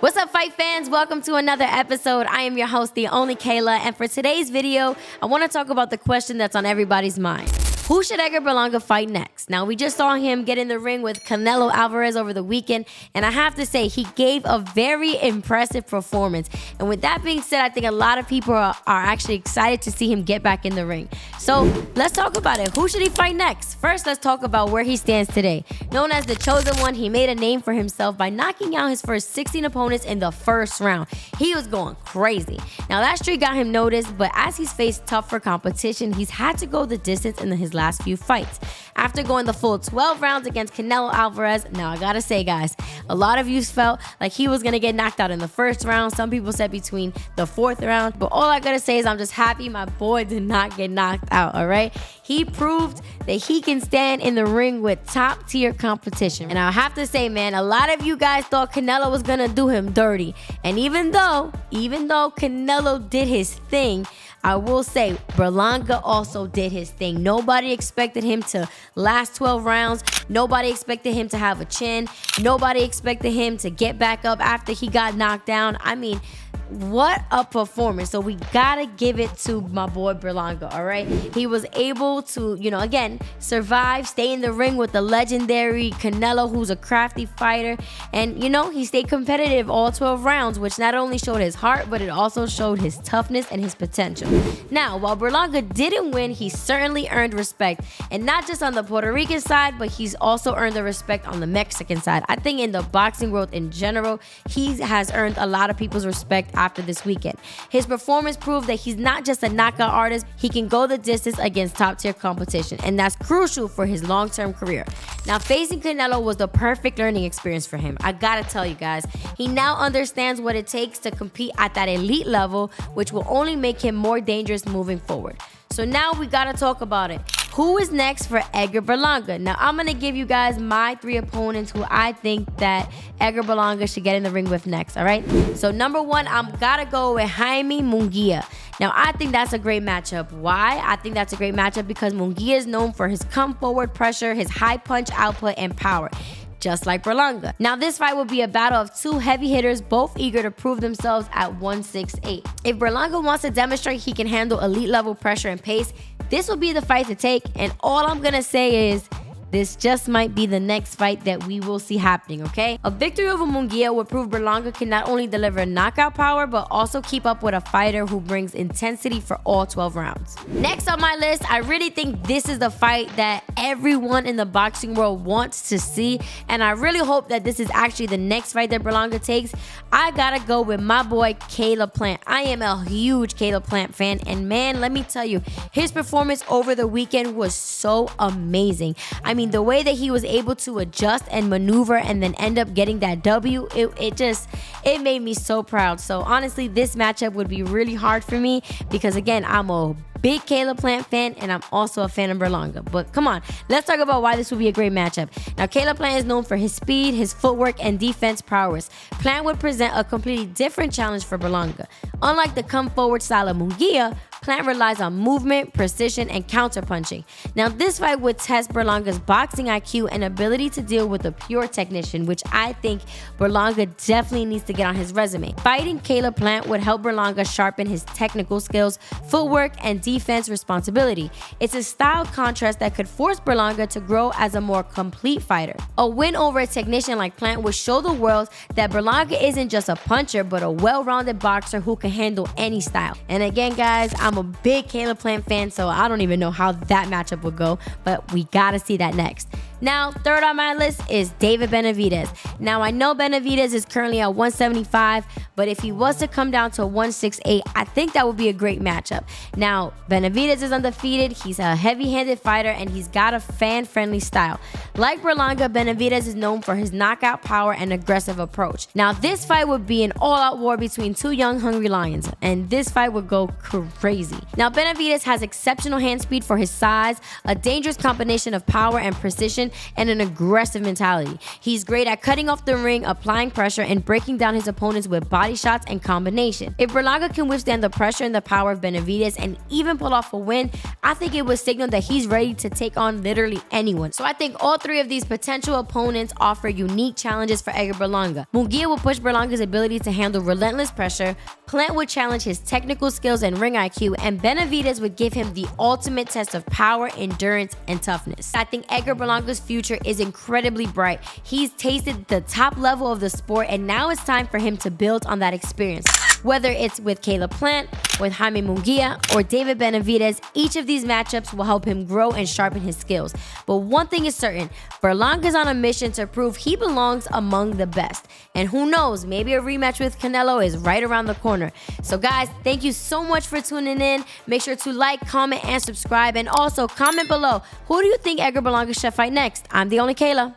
What's up, fight fans? Welcome to another episode. I am your host, the only Kayla, and for today's video, I want to talk about the question that's on everybody's mind. Who should Edgar Berlanga fight next? Now, we just saw him get in the ring with Canelo Alvarez over the weekend, and I have to say, he gave a very impressive performance. And with that being said, I think a lot of people are actually excited to see him get back in the ring. So let's talk about it. Who should he fight next? First, let's talk about where he stands today. Known as the Chosen One, he made a name for himself by knocking out his first 16 opponents in the first round. He was going crazy. Now, that streak got him noticed, but as he's faced tougher competition, he's had to go the distance in his last few fights. After going the full 12 rounds against Canelo Alvarez, now I gotta say, guys, a lot of you felt like he was gonna get knocked out in the first round. Some people said between the fourth round, but all I gotta say is I'm just happy my boy did not get knocked out, all right? He proved that he can stand in the ring with top tier competition. And I have to say, man, a lot of you guys thought Canelo was gonna do him dirty. And even though Canelo did his thing, I will say Berlanga also did his thing. Nobody expected him to last 12 rounds. Nobody expected him to have a chin. Nobody expected him to get back up after he got knocked down. I mean, what a performance. So we gotta give it to my boy Berlanga, all right? He was able to, again, survive, stay in the ring with the legendary Canelo, who's a crafty fighter. And, he stayed competitive all 12 rounds, which not only showed his heart, but it also showed his toughness and his potential. Now, while Berlanga didn't win, he certainly earned respect. And not just on the Puerto Rican side, but he's also earned the respect on the Mexican side. I think in the boxing world in general, he has earned a lot of people's respect after this weekend. His performance proved that he's not just a knockout artist, he can go the distance against top tier competition, and that's crucial for his long-term career. Now, facing Canelo was the perfect learning experience for him. I gotta tell you guys, he now understands what it takes to compete at that elite level, which will only make him more dangerous moving forward. So now we gotta talk about it. Who is next for Edgar Berlanga? Now, I'm going to give you guys my 3 opponents who I think that Edgar Berlanga should get in the ring with next, all right? So, number 1, I'm got to go with Jaime Mungia. Now, I think that's a great matchup. Why? I think that's a great matchup because Mungia is known for his come-forward pressure, his high punch output, and power, just like Berlanga. Now, this fight will be a battle of 2 heavy hitters, both eager to prove themselves at 168. If Berlanga wants to demonstrate he can handle elite level pressure and pace, this will be the fight to take, and all I'm gonna say is this just might be the next fight that we will see happening, okay? A victory over Mungia would prove Berlanga can not only deliver knockout power, but also keep up with a fighter who brings intensity for all 12 rounds. Next on my list, I really think this is the fight that everyone in the boxing world wants to see, and I really hope that this is actually the next fight that Berlanga takes. I gotta go with my boy, Caleb Plant. I am a huge Caleb Plant fan, and man, let me tell you, his performance over the weekend was so amazing. I mean, the way that he was able to adjust and maneuver and then end up getting that W, it made me so proud. So honestly, this matchup would be really hard for me because, again, I'm a big Caleb Plant fan, and I'm also a fan of Berlanga. But come on, let's talk about why this would be a great matchup. Now, Caleb Plant is known for his speed, his footwork, and defense prowess. Plant would present a completely different challenge for Berlanga. Unlike the come-forward style of Mungia, Plant relies on movement, precision, and counter-punching. Now, this fight would test Berlanga's boxing IQ and ability to deal with a pure technician, which I think Berlanga definitely needs to get on his resume. Fighting Caleb Plant would help Berlanga sharpen his technical skills, footwork, and defense responsibility. It's a style contrast that could force Berlanga to grow as a more complete fighter. A win over a technician like Plant would show the world that Berlanga isn't just a puncher, but a well-rounded boxer who can handle any style. And again, guys, I'm a big Caleb Plant fan, so I don't even know how that matchup would go, but we gotta see that next. Now, third on my list is David Benavidez. Now, I know Benavidez is currently at 175, but if he was to come down to 168, I think that would be a great matchup. Now, Benavidez is undefeated, he's a heavy-handed fighter, and he's got a fan-friendly style. Like Berlanga, Benavidez is known for his knockout power and aggressive approach. Now, this fight would be an all-out war between 2 young, hungry lions, and this fight would go crazy. Now, Benavidez has exceptional hand speed for his size, a dangerous combination of power and precision, and an aggressive mentality. He's great at cutting off the ring, applying pressure, and breaking down his opponents with body shots and combination. If Berlanga can withstand the pressure and the power of Benavidez and even pull off a win, I think it would signal that he's ready to take on literally anyone. So I think all three of these potential opponents offer unique challenges for Edgar Berlanga. Mungia will push Berlanga's ability to handle relentless pressure, Plant would challenge his technical skills and ring IQ, and Benavidez would give him the ultimate test of power, endurance, and toughness. I think Edgar Berlanga's future is incredibly bright. He's tasted the top level of the sport, and now it's time for him to build on that experience. Whether it's with Caleb Plant, with Jaime Mungia, or David Benavidez, each of these matchups will help him grow and sharpen his skills. But one thing is certain, Berlanga's on a mission to prove he belongs among the best. And who knows, maybe a rematch with Canelo is right around the corner. So guys, thank you so much for tuning in. Make sure to like, comment, and subscribe. And also comment below, who do you think Edgar Berlanga should fight next? I'm the only Kayla.